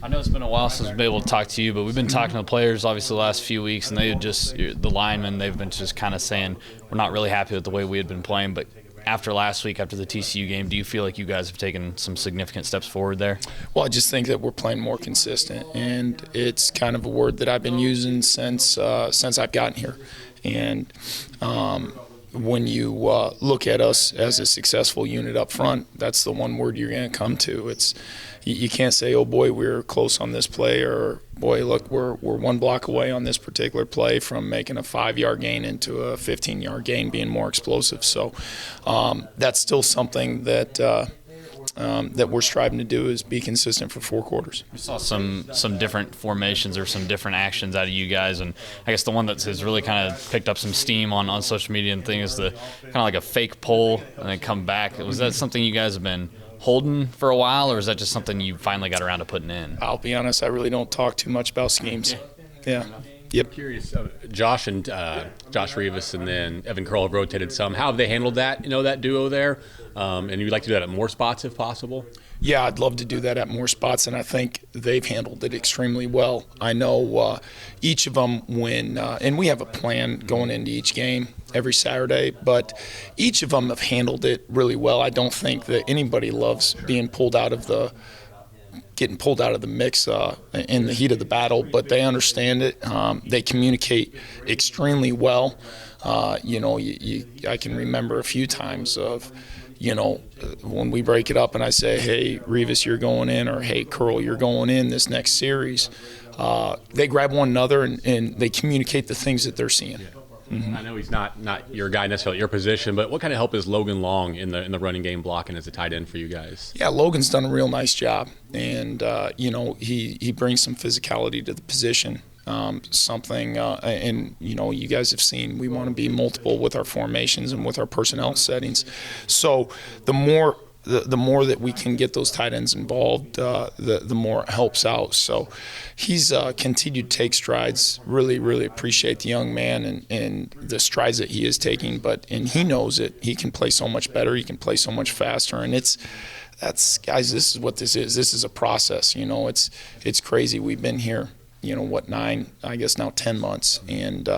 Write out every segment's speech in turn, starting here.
I know it's been a while since we've been able to talk to you, but we've been talking to the players obviously the last few weeks, and the linemen, they've been just kind of saying we're not really happy with the way we had been playing. But after last week, after the TCU game, do you feel like you guys have taken some significant steps forward there? Well, I just think that we're playing more consistent, and it's kind of a word that I've been using since I've gotten here. And when you look at us as a successful unit up front, that's the one word you're going to come to. You can't say, oh boy, we're close on this play, or boy, look, we're one block away on this particular play from making a 5-yard gain into a 15-yard gain, being more explosive. So that's still something that we're striving to do, is be consistent for 4 quarters. We saw some different formations or some different actions out of you guys, and I guess the one that has really kind of picked up some steam on social media and things is the kind of like a fake pull and then come back. Was that something you guys have been holding for a while, or is that just something you finally got around to putting in? I'll be honest, I really don't talk too much about schemes. Yeah. Yep. I'm curious, Josh Rivas and then Evan Curl have rotated some. How have they handled that, that duo there? And you'd like to do that at more spots if possible? Yeah, I'd love to do that at more spots, and I think they've handled it extremely well. I know each of them and we have a plan going into each game every Saturday, but each of them have handled it really well. I don't think that anybody loves getting pulled out of the mix in the heat of the battle, but they understand it. They communicate extremely well. I can remember a few times of, when we break it up and I say, hey, Rivas, you're going in, or hey, Curl, you're going in this next series, they grab one another and they communicate the things that they're seeing. Mm-hmm. I know he's not your guy necessarily at your position, but what kind of help is Logan Long in the running game blocking as a tight end for you guys? Yeah, Logan's done a real nice job, and he brings some physicality to the position. You guys have seen we want to be multiple with our formations and with our personnel settings. So the more that we can get those tight ends involved, the more it helps out. So he's continued to take strides. Really, really appreciate the young man and the strides that he is taking. And he knows it. He can play so much better. He can play so much faster. And guys, this is what this is. This is a process. It's crazy. We've been here, 9, I guess now 10 months. And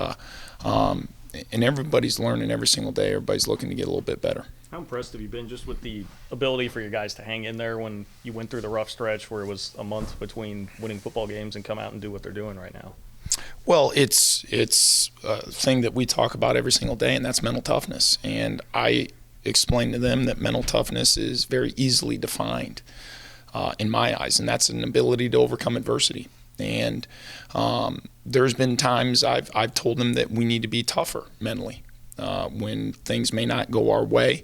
everybody's learning every single day. Everybody's looking to get a little bit better. How impressed have you been just with the ability for your guys to hang in there when you went through the rough stretch where it was a month between winning football games and come out and do what they're doing right now? Well, it's a thing that we talk about every single day, and that's mental toughness. And I explain to them that mental toughness is very easily defined in my eyes, and that's an ability to overcome adversity. And there's been times I've told them that we need to be tougher mentally. When things may not go our way,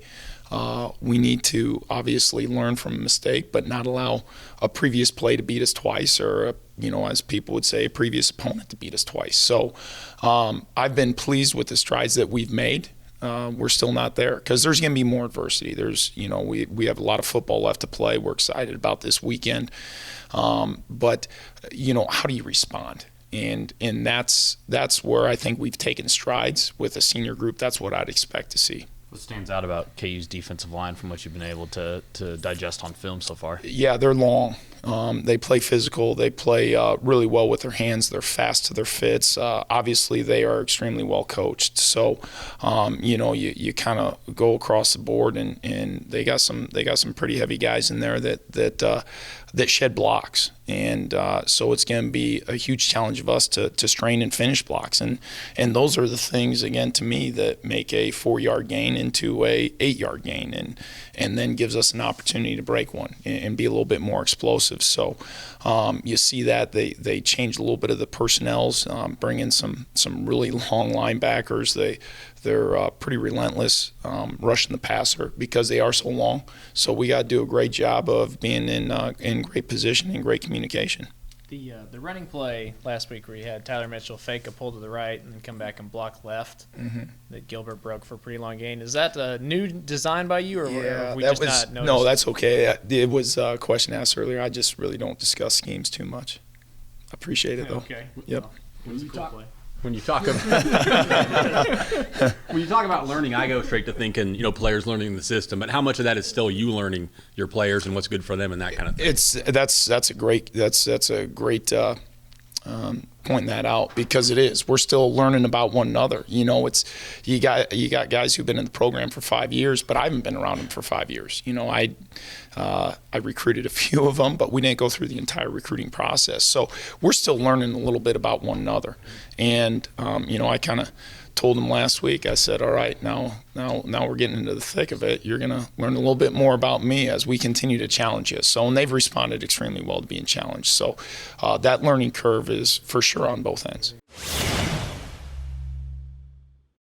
we need to obviously learn from a mistake, but not allow a previous play to beat us twice, or as people would say, a previous opponent to beat us twice. So I've been pleased with the strides that we've made. We're still not there because there's going to be more adversity. We have a lot of football left to play. We're excited about this weekend, but how do you respond? And that's where I think we've taken strides with a senior group. That's what I'd expect to see. What stands out about KU's defensive line from what you've been able to digest on film so far? Yeah, they're long. They play physical. They play really well with their hands. They're fast to their fits. Obviously, they are extremely well coached. So, you kind of go across the board, and they got some pretty heavy guys in there that shed blocks. And so it's going to be a huge challenge of us to strain and finish blocks. And those are the things, again, to me, that make a 4-yard gain into a 8-yard gain, and then gives us an opportunity to break one and be a little bit more explosive. So you see that they changed a little bit of the personnels, bring in some really long linebackers. They're pretty relentless rushing the passer because they are so long. So we got to do a great job of being in great position and great communication. The running play last week where you had Tyler Mitchell fake a pull to the right and then come back and block left that Gilbert broke for a pretty long gain. Is that a new design by you, or have we just not noticed? No, that's okay. It was a question asked earlier. I just really don't discuss schemes too much. I appreciate it, though. Okay. Yep. It was a cool play. When you talk about learning, I go straight to thinking, players learning the system. But how much of that is still you learning your players and what's good for them and that kind of thing? That's a great pointing that out, because it is. We're still learning about one another. You got guys who've been in the program for 5 years, but I haven't been around them for 5 years. I recruited a few of them, but we didn't go through the entire recruiting process. So we're still learning a little bit about one another. And I kind of told them last week, I said, all right, now we're getting into the thick of it. You're going to learn a little bit more about me as we continue to challenge you. So, and they've responded extremely well to being challenged. So that learning curve is for sure on both ends.